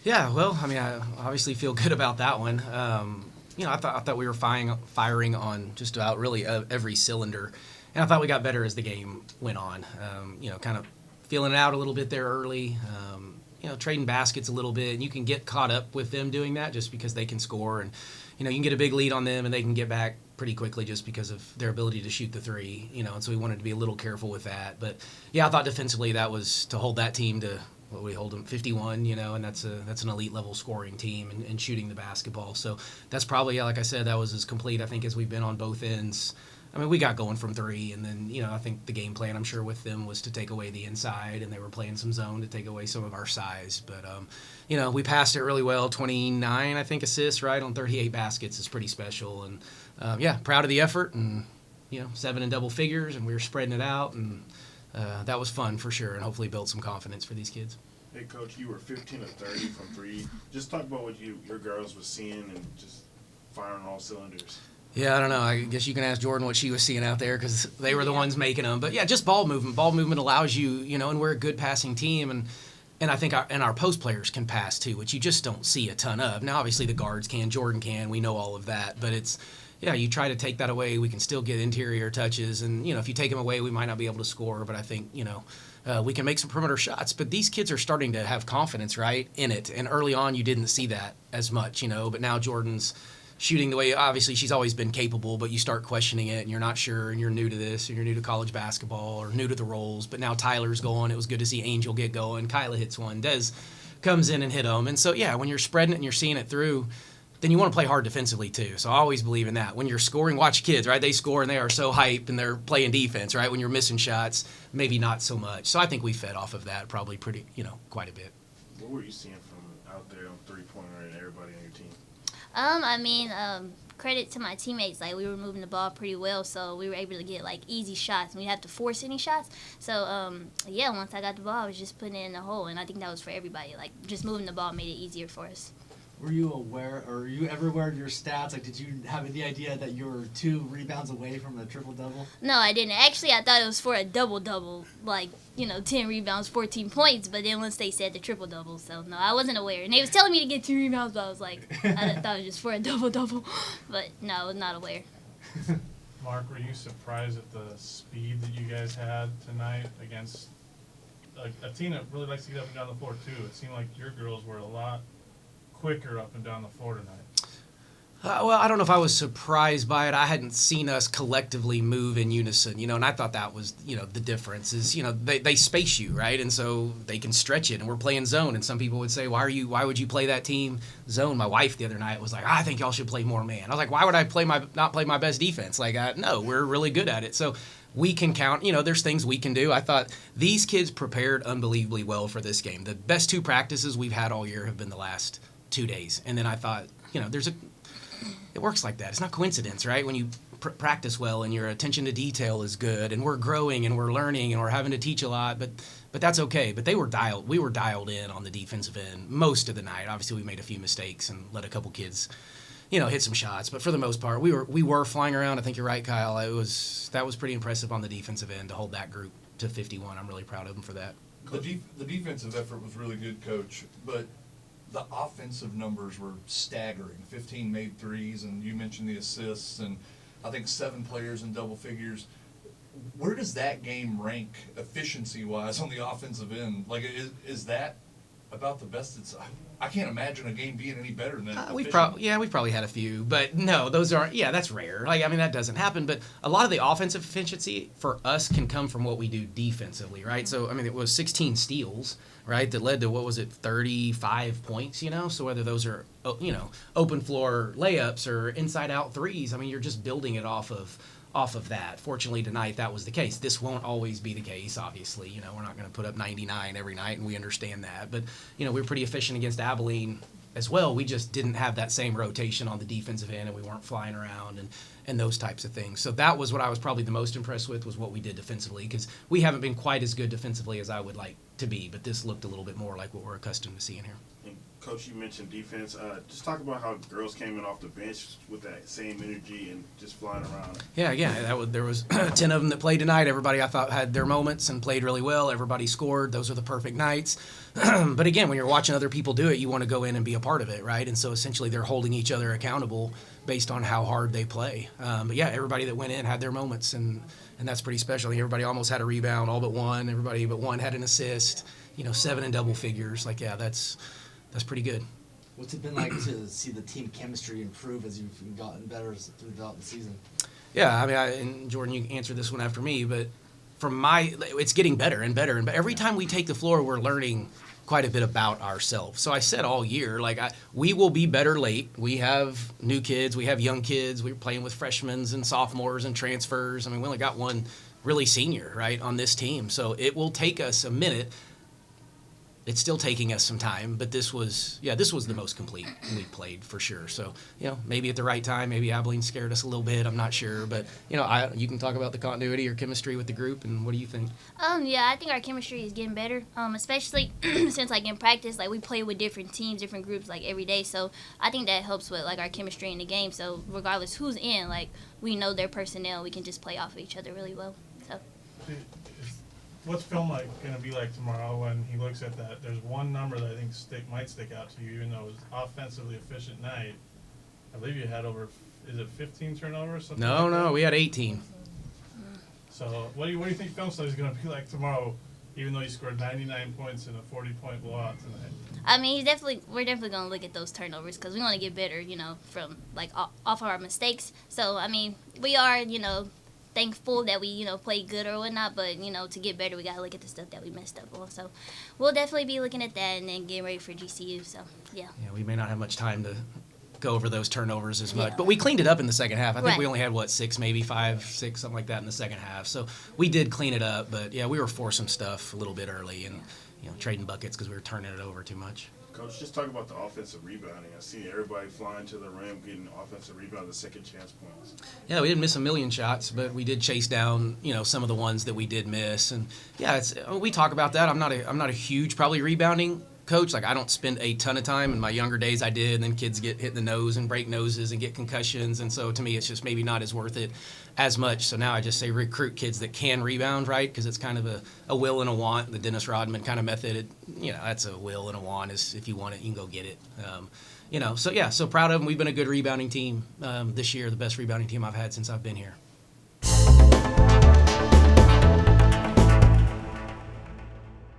Yeah, well, I mean, I obviously feel good about that one. I thought we were firing on just about really every cylinder, and I thought we got better as the game went on. Kind of feeling it out a little bit there early. Trading baskets a little bit, and you can get caught up with them doing that just because they can score, and you can get a big lead on them, and they can get back pretty quickly just because of their ability to shoot the three. And so we wanted to be a little careful with that. But yeah, I thought defensively that was to hold that team to what we hold them 51, and that's an elite level scoring team and shooting the basketball. So that's probably, like I said, that was as complete I think as we've been on both ends. I mean, we got going from three, and then I think the game plan I'm sure with them was to take away the inside, and they were playing some zone to take away some of our size. But we passed it really well. 29 I think assists right on 38 baskets is pretty special, and proud of the effort, and 7 in double figures, and we were spreading it out, and that was fun for sure, and hopefully built some confidence for these kids. Hey, Coach, you were 15 of 30 from three. Just talk about what your girls were seeing and just firing all cylinders. Yeah, I don't know. I guess you can ask Jordan what she was seeing out there because they were the ones making them. But yeah, just ball movement. Ball movement allows you, and we're a good passing team, and I think our post players can pass too, which you just don't see a ton of. Now, obviously the guards can, Jordan can. We know all of that, but you try to take that away. We can still get interior touches, and if you take them away, we might not be able to score. But I think we can make some perimeter shots. But these kids are starting to have confidence, right, in it. And early on, you didn't see that as much, But now Jordan's shooting the way, obviously she's always been capable, but you start questioning it, and you're not sure, and you're new to this, and you're new to college basketball, or new to the roles. But now Tyler's going. It was good to see Angel get going. Kyla hits one. Des comes in and hit them. And so, when you're spreading it and you're seeing it through, then you want to play hard defensively too. So I always believe in that. When you're scoring, watch kids, right? They score and they are so hyped and they're playing defense, right? When you're missing shots, maybe not so much. So I think we fed off of that probably pretty, quite a bit. What were you seeing from out there on three-pointer and everybody on your team? Credit to my teammates. Like, we were moving the ball pretty well, so we were able to get, easy shots. We didn't have to force any shots. So, once I got the ball, I was just putting it in the hole, and I think that was for everybody. Just moving the ball made it easier for us. Were you aware, or were you ever aware of your stats? Did you have any idea that you were 2 rebounds away from a triple-double? No, I didn't. Actually, I thought it was for a double-double, 10 rebounds, 14 points. But then once they said the triple-double, so no, I wasn't aware. And they was telling me to get 2 rebounds, but I was like, I thought it was just for a double-double. But no, I was not aware. Mark, were you surprised at the speed that you guys had tonight against a team that really likes to get up and down the floor, too? It seemed like your girls were a lot quicker up and down the floor tonight. Well, I don't know if I was surprised by it. I hadn't seen us collectively move in unison, and I thought that was, the difference is, they space you, right? And so they can stretch it, and we're playing zone. And some people would say, why would you play that team zone? My wife the other night was like, I think y'all should play more man. I was like, why would I not play my best defense? No, we're really good at it. So we can count, there's things we can do. I thought these kids prepared unbelievably well for this game. The best 2 practices we've had all year have been the last 2 days. And then I thought, it works like that. It's not coincidence, right? When you practice well and your attention to detail is good, and we're growing and we're learning and we're having to teach a lot, but that's okay. But we were dialed in on the defensive end most of the night. Obviously, we made a few mistakes and let a couple kids, hit some shots. But for the most part, we were flying around. I think you're right, Kyle. That was pretty impressive on the defensive end to hold that group to 51. I'm really proud of them for that. The defensive effort was really good, Coach, but the offensive numbers were staggering. 15 made threes, and you mentioned the assists, and I think 7 players in double figures. Where does that game rank efficiency-wise on the offensive end? Is that about the best it's... I can't imagine a game being any better than that. We've probably had a few, but no, those aren't. Yeah, that's rare. That doesn't happen. But a lot of the offensive efficiency for us can come from what we do defensively, right? So it was 16 steals, right, that led to 35 points. So whether those are open floor layups or inside out threes, you're just building it off of that. Fortunately, tonight that was the case. This won't always be the case, obviously. We're not going to put up 99 every night, and we understand that. But, we were pretty efficient against Abilene as well. We just didn't have that same rotation on the defensive end, and we weren't flying around and those types of things. So that was what I was probably the most impressed with, was what we did defensively, because we haven't been quite as good defensively as I would like to be, but this looked a little bit more like what we're accustomed to seeing here. Coach, you mentioned defense. Just talk about how girls came in off the bench with that same energy and just flying around. Yeah, there was 10 of them that played tonight. Everybody I thought had their moments and played really well. Everybody scored. Those are the perfect nights. But again, when you're watching other people do it, you want to go in and be a part of it, right? And so essentially they're holding each other accountable based on how hard they play. But yeah, everybody that went in had their moments, and that's pretty special. Everybody almost had a rebound, all but one. Everybody but one had an assist. 7 in double figures. That's pretty good. What's it been like to see the team chemistry improve as you've gotten better throughout the season? Yeah, I mean, and Jordan, you can answer this one after me, but it's getting better and better. And every time we take the floor, we're learning quite a bit about ourselves. So I said all year, we will be better late. We have new kids, we have young kids. We're playing with freshmen and sophomores and transfers. I mean, we only got one really senior, right, on this team. So it will take us a minute. It's still taking us some time, but this was the most complete we played for sure. So, maybe at the right time, maybe Abilene scared us a little bit. I'm not sure, but you can talk about the continuity or chemistry with the group, and what do you think? Yeah, I think our chemistry is getting better. Especially since in practice, we play with different teams, different groups every day. So I think that helps with our chemistry in the game. So regardless who's in, we know their personnel, we can just play off of each other really well. So. What's film going to be like tomorrow when he looks at that? There's one number that I think might stick out to you, even though it was offensively efficient night. I believe you had is it 15 turnovers? Something No, we had 18. So what do you think film study is going to be like tomorrow, even though you scored 99 points in a 40-point blowout tonight? I mean, we're definitely going to look at those turnovers because we want to get better, from off of our mistakes. So I mean, we are, thankful that we, played good or whatnot, but, to get better, we got to look at the stuff that we messed up on. So we'll definitely be looking at that and then getting ready for GCU. So, yeah. Yeah, we may not have much time to go over those turnovers as much, Yeah. but we cleaned it up in the second half. I think Right. we only had, 6, maybe 5, 6, something like that in the second half. So we did clean it up, but, yeah, we were forcing stuff a little bit early and, trading buckets because we were turning it over too much. Coach, just talk about the offensive rebounding. I see everybody flying to the rim, getting offensive rebound, the second chance points. Yeah, we didn't miss a million shots, but we did chase down, some of the ones that we did miss. And yeah, we talk about that. I'm not a huge probably rebounding coach. I don't spend a ton of time. In my younger days I did, and then kids get hit in the nose and break noses and get concussions, and so to me it's just maybe not as worth it as much. So now I just say recruit kids that can rebound, right? Because it's kind of a will and a want. The Dennis Rodman kind of method, that's a will and a want. Is if you want it, you can go get it. So proud of them. We've been a good rebounding team this year, the best rebounding team I've had since I've been here.